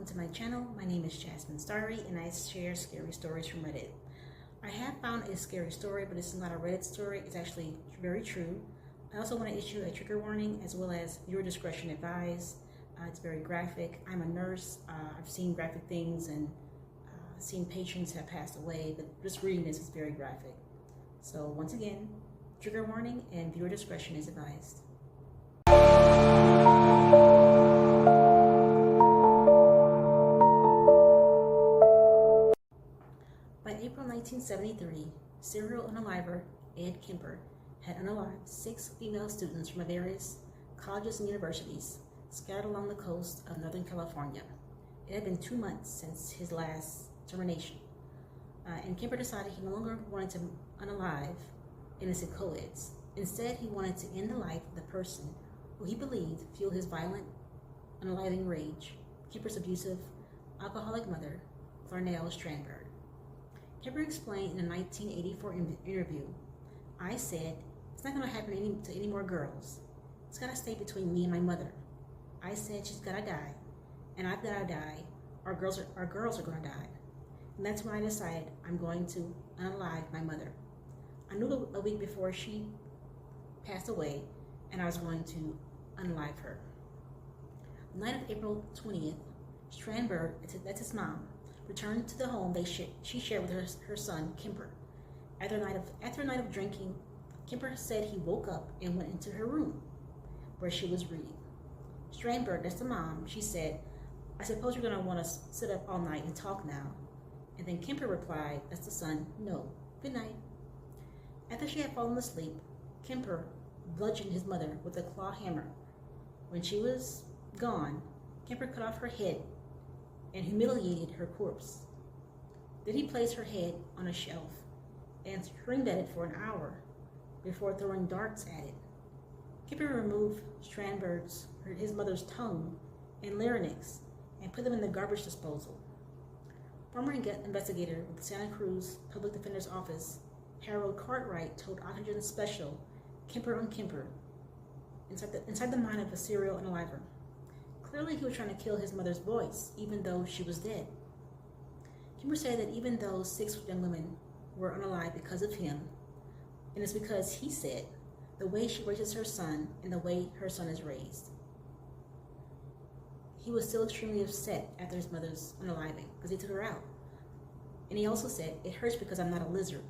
welcome to my channel. My name is Jasmine Starry and I share scary stories from Reddit. I have found a scary story, but it's not a Reddit story. It's actually very true. I also want to issue a trigger warning as well as viewer discretion advised. It's very graphic. I'm a nurse. I've seen graphic things and seen patients have passed away, but just reading this is very graphic. So once again, trigger warning and viewer discretion is advised. By April 1973, serial unaliver Ed Kemper had unalived 6 female students from various colleges and universities scattered along the coast of Northern California. It had been 2 months since his last termination, and Kemper decided he no longer wanted to unalive innocent co-eds. Instead, he wanted to end the life of the person who he believed fueled his violent, unaliving rage, Kemper's abusive, alcoholic mother, Clarnell Strandberg. Kemper explained in a 1984 interview, "I said, it's not going to happen to any more girls. It's got to stay between me and my mother. I said she's got to die, and I've got to die, our girls are going to die. And that's when I decided I'm going to unalive my mother. I knew a week before she passed away, and I was going to unalive her." The night of April 20th, Strandberg, that's his mom, returned to the home she shared with her son, Kemper. After a night of drinking, Kemper said he woke up and went into her room, where she was reading. Strandberg, that's the mom, she said, "I suppose you're going to want to sit up all night and talk now." And then Kemper replied, that's the son, "No, good night." After she had fallen asleep, Kemper bludgeoned his mother with a claw hammer. When she was gone, Kemper cut off her head and humiliated her corpse. Then he placed her head on a shelf and screamed at it for an hour before throwing darts at it. Kemper removed his mother's tongue and larynx and put them in the garbage disposal. Former investigator with the Santa Cruz Public Defender's Office, Harold Cartwright, told Oxygen Special, "Kemper on Kemper, inside the mind of a serial unaliver. Clearly he was trying to kill his mother's voice, even though she was dead." Kemper said that even though 6 young women were unalived because of him, and it's because he said the way she raises her son and the way her son is raised. He was still extremely upset after his mother's unaliving because he took her out. And he also said, "It hurts because I'm not a lizard.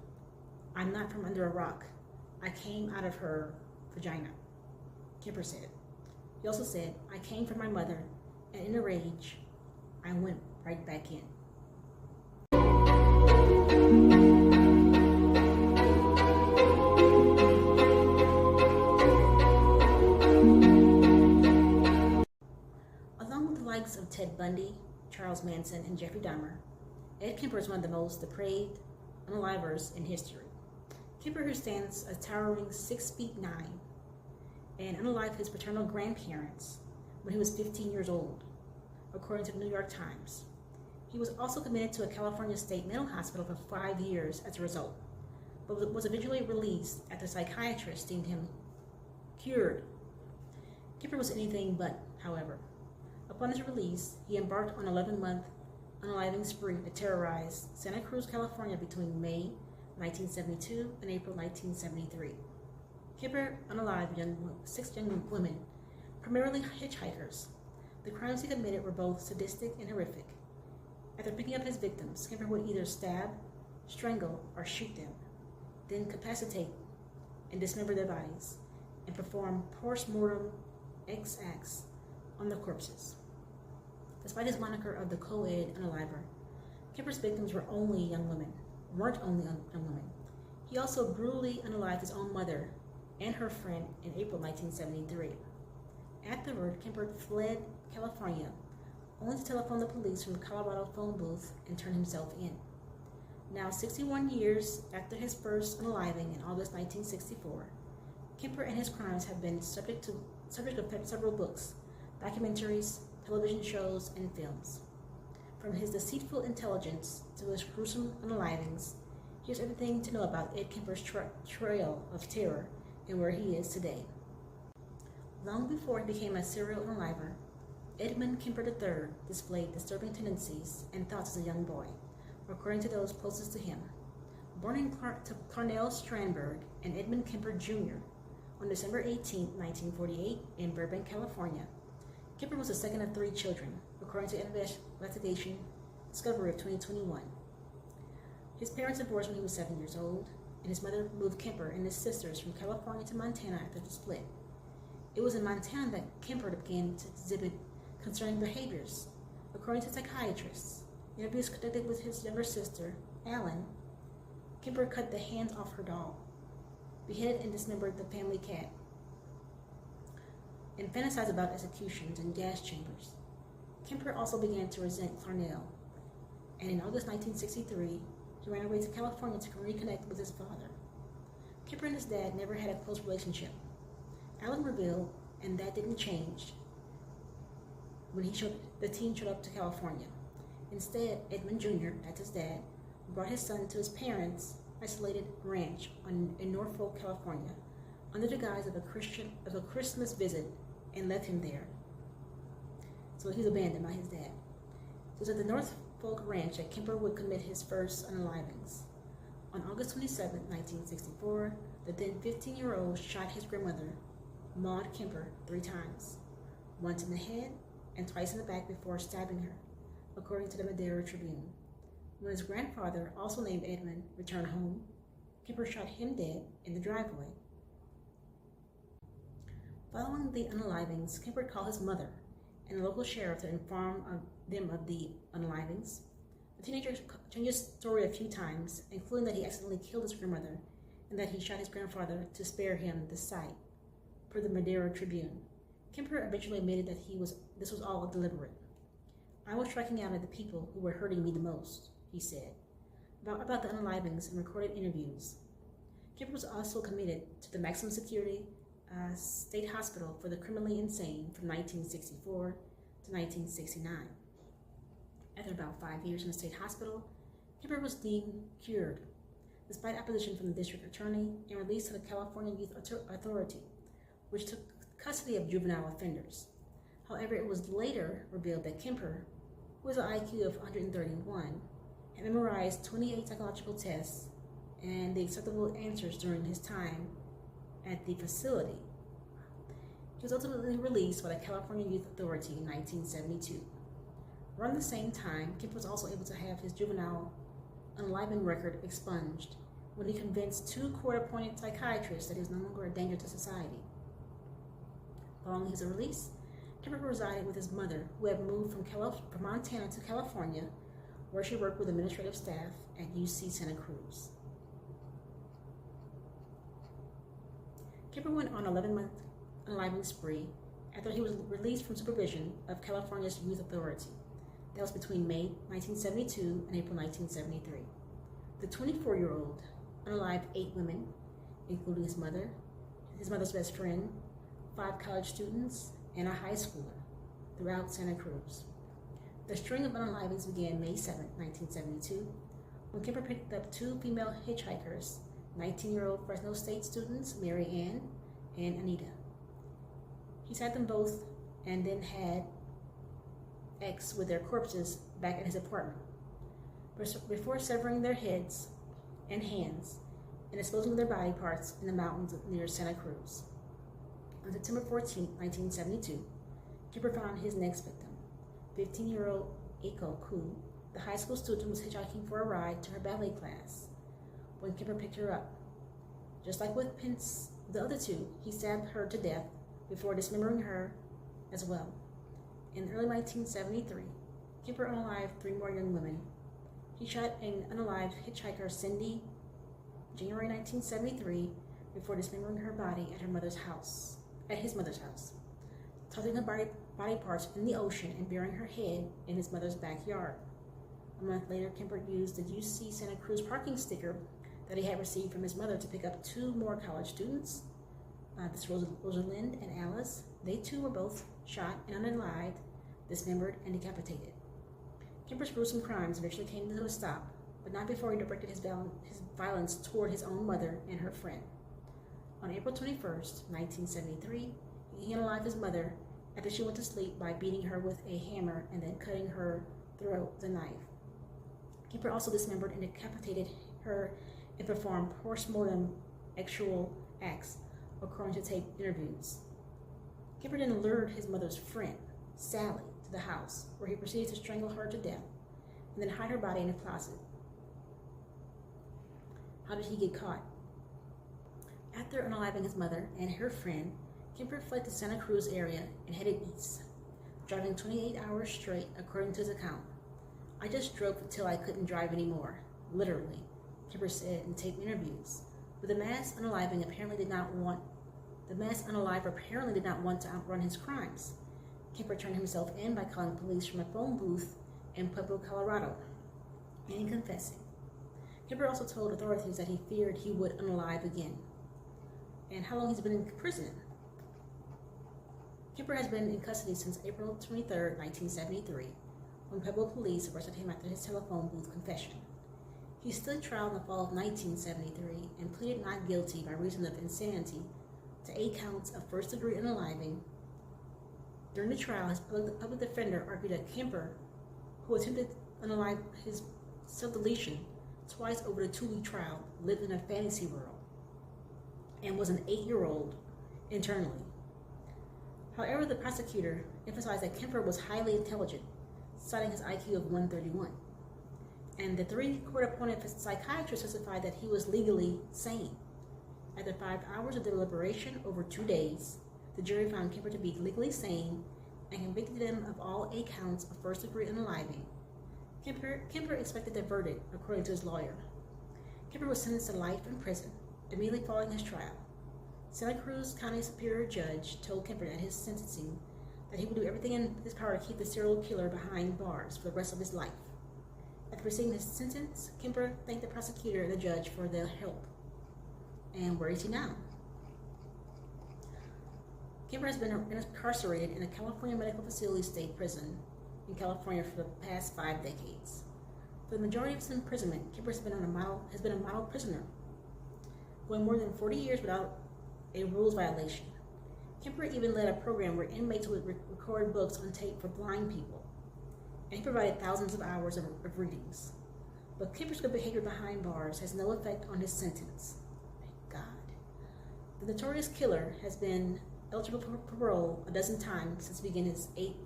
I'm not from under a rock. I came out of her vagina," Kemper said. He also said, "I came from my mother, and in a rage, I went right back in." Along with the likes of Ted Bundy, Charles Manson, and Jeffrey Dahmer, Ed Kemper is one of the most depraved unalivers in history. Kemper, who stands a towering 6'9", and unalived his paternal grandparents when he was 15 years old, according to the New York Times. He was also committed to a California state mental hospital for 5 years as a result, but was eventually released after psychiatrists deemed him cured. Kemper was anything but, however. Upon his release, he embarked on an 11-month unaliving spree to terrorize Santa Cruz, California between May 1972 and April 1973. Kemper unalived 6 young women, primarily hitchhikers. The crimes he committed were both sadistic and horrific. After picking up his victims, Kemper would either stab, strangle, or shoot them, then capacitate and dismember their bodies, and perform post-mortem acts on the corpses. Despite his moniker of the co-ed unaliver, Kemper's victims weren't only young women. He also brutally unalived his own mother and her friend in April 1973. Afterward, Kemper fled California, only to telephone the police from the Colorado phone booth and turn himself in. Now, 61 years after his first unaliving in August 1964, Kemper and his crimes have been subject of several books, documentaries, television shows, and films. From his deceitful intelligence to his gruesome unalivings, here's everything to know about Ed Kemper's trail of terror and where he is today. Long before he became a serial unaliver, Edmund Kemper III displayed disturbing tendencies and thoughts as a young boy, according to those closest to him. Born in Cornell Strandberg and Edmund Kemper Jr. on December 18, 1948, in Burbank, California, Kemper was the second of 3 children, according to investigation discovery of 2021. His parents divorced when he was 7 years old, and his mother moved Kemper and his sisters from California to Montana after the split. It was in Montana that Kemper began to exhibit concerning behaviors. According to psychiatrists, in abuse conducted with his younger sister, Allen, Kemper cut the hands off her doll, beheaded and dismembered the family cat, and fantasized about executions in gas chambers. Kemper also began to resent Clarnell, and in August 1963, he ran away to California to reconnect with his father. Kemper and his dad never had a close relationship. Allen revealed, and that didn't change when the teen showed up to California. Instead, Edmund Jr., that's his dad, brought his son to his parents' isolated ranch in Norfolk, California, under the guise of a Christmas visit, and left him there. So he was abandoned by his dad. It was at the Norfolk Ranch that Kemper would commit his first unalivings. On August 27, 1964, the then 15-year-old shot his grandmother, Maud Kemper, 3 times, once in the head and twice in the back before stabbing her, according to the Madera Tribune. When his grandfather, also named Edmund, returned home, Kemper shot him dead in the driveway. Following the unalivings, Kemper called his mother and the local sheriff to inform them of the unalivings. The teenager changed his story a few times, including that he accidentally killed his grandmother and that he shot his grandfather to spare him the sight, per the Madera Tribune. Kemper eventually admitted that this was all deliberate. "I was striking out at the people who were hurting me the most," he said, about the unalivings in recorded interviews. Kemper was also committed to the maximum security state hospital for the criminally insane from 1964 to 1969. After about 5 years in the state hospital, Kemper was deemed cured, despite opposition from the district attorney, and released to the California Youth Authority, which took custody of juvenile offenders. However, it was later revealed that Kemper, who has an IQ of 131, had memorized 28 psychological tests and the acceptable answers during his time at the facility. He was ultimately released by the California Youth Authority in 1972. Around the same time, Kemper was also able to have his juvenile unaliving record expunged when he convinced 2 court-appointed psychiatrists that he was no longer a danger to society. Following his release, Kemper resided with his mother, who had moved from Montana to California, where she worked with administrative staff at UC Santa Cruz. Kemper went on an 11-month unaliving spree after he was released from supervision of California's Youth Authority. That was between May 1972 and April 1973. The 24-year-old unalived 8 women, including his mother, his mother's best friend, 5 college students, and a high schooler throughout Santa Cruz. The string of unalivings began May 7, 1972, when Kemper picked up 2 female hitchhikers, 19-year-old Fresno State students Mary Ann and Anita. He sat them both and then had X with their corpses back at his apartment, before severing their heads and hands and disposing of their body parts in the mountains near Santa Cruz. On September 14, 1972, Kemper found his next victim, 15-year-old Eiko Koo. The high school student was hitchhiking for a ride to her ballet class when Kemper picked her up. Just like with the other 2, he stabbed her to death before dismembering her as well. In early 1973, Kemper unalived 3 more young women. He shot an unalived hitchhiker, Cindy, January 1973, before dismembering her body at his mother's house, tossing her body parts in the ocean and burying her head in his mother's backyard. A month later, Kemper used the UC Santa Cruz parking sticker that he had received from his mother to pick up 2 more college students, Rosalind and Alice. They too were both shot and unalived, dismembered, and decapitated. Kemper's gruesome crimes eventually came to a stop, but not before he directed his violence toward his own mother and her friend. On April 21, 1973, he unalived his mother after she went to sleep by beating her with a hammer and then cutting her throat with a knife. Kemper also dismembered and decapitated her and performed post-mortem sexual acts, according to tape interviews. Kemper then lured his mother's friend, Sally, to the house, where he proceeded to strangle her to death and then hide her body in a closet. How did he get caught? After unaliving his mother and her friend, Kemper fled to Santa Cruz area and headed east, driving 28 hours straight, according to his account. "I just drove until I couldn't drive anymore," literally, Kemper said in tape interviews. But the mass unaliver apparently did not want to outrun his crimes. Kemper turned himself in by calling police from a phone booth in Pueblo, Colorado, and confessing. Kemper also told authorities that he feared he would unalive again. And how long he's been in prison? Kemper has been in custody since April 23, 1973, when Pueblo police arrested him after his telephone booth confession. He stood trial in the fall of 1973 and pleaded not guilty by reason of insanity to 8 counts of first-degree unaliving. During the trial, his public defender argued that Kemper, who attempted to unalive his self-deletion twice over the 2-week trial, lived in a fantasy world and was an 8-year-old internally. However, the prosecutor emphasized that Kemper was highly intelligent, citing his IQ of 131. And the 3 court-appointed psychiatrists testified that he was legally sane. After 5 hours of deliberation over 2 days, the jury found Kemper to be legally sane and convicted him of all 8 counts of first-degree unaliving. Kemper expected the verdict, according to his lawyer. Kemper was sentenced to life in prison immediately following his trial. Santa Cruz County Superior Judge told Kemper at his sentencing that he would do everything in his power to keep the serial killer behind bars for the rest of his life. After receiving his sentence, Kemper thanked the prosecutor and the judge for their help. And where is he now? Kemper has been incarcerated in a California Medical Facility State Prison in California for the past 5 decades. For the majority of his imprisonment, Kemper has been a model prisoner, going more than 40 years without a rules violation. Kemper even led a program where inmates would record books on tape for blind people, and he provided thousands of hours of readings. But Kemper's good behavior behind bars has no effect on his sentence. Thank God. The notorious killer has been eligible for parole a dozen times since beginning his 8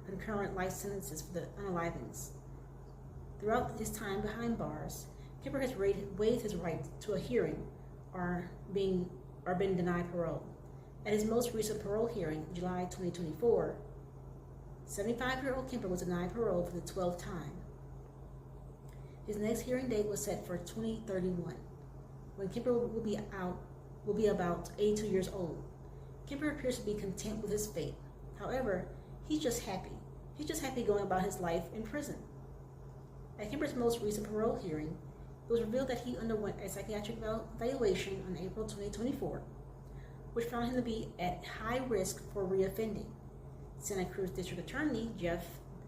concurrent life sentences for the unalivings. Throughout his time behind bars, Kemper has waived his right to a hearing or been denied parole. At his most recent parole hearing in July 2024, 75-year-old Kemper was denied parole for the 12th time. His next hearing date was set for 2031, when Kemper will be about 82 years old. Kemper appears to be content with his fate. However, he's just happy. He's just happy going about his life in prison. At Kemper's most recent parole hearing, it was revealed that he underwent a psychiatric evaluation on April 2024, which found him to be at high risk for reoffending. Santa Cruz District Attorney Jeff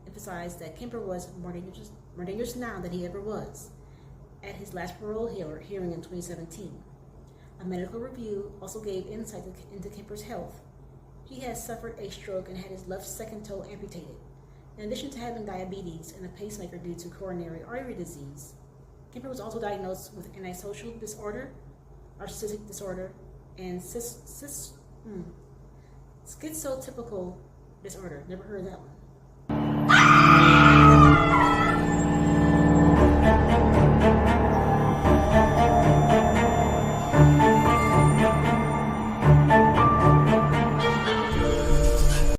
emphasized that Kemper was more dangerous now than he ever was at his last parole hearing in 2017. A medical review also gave insight into Kemper's health. He has suffered a stroke and had his left second toe amputated. In addition to having diabetes and a pacemaker due to coronary artery disease, Kemper was also diagnosed with antisocial disorder, narcissistic disorder, and schizotypal disorder. Never heard of that one.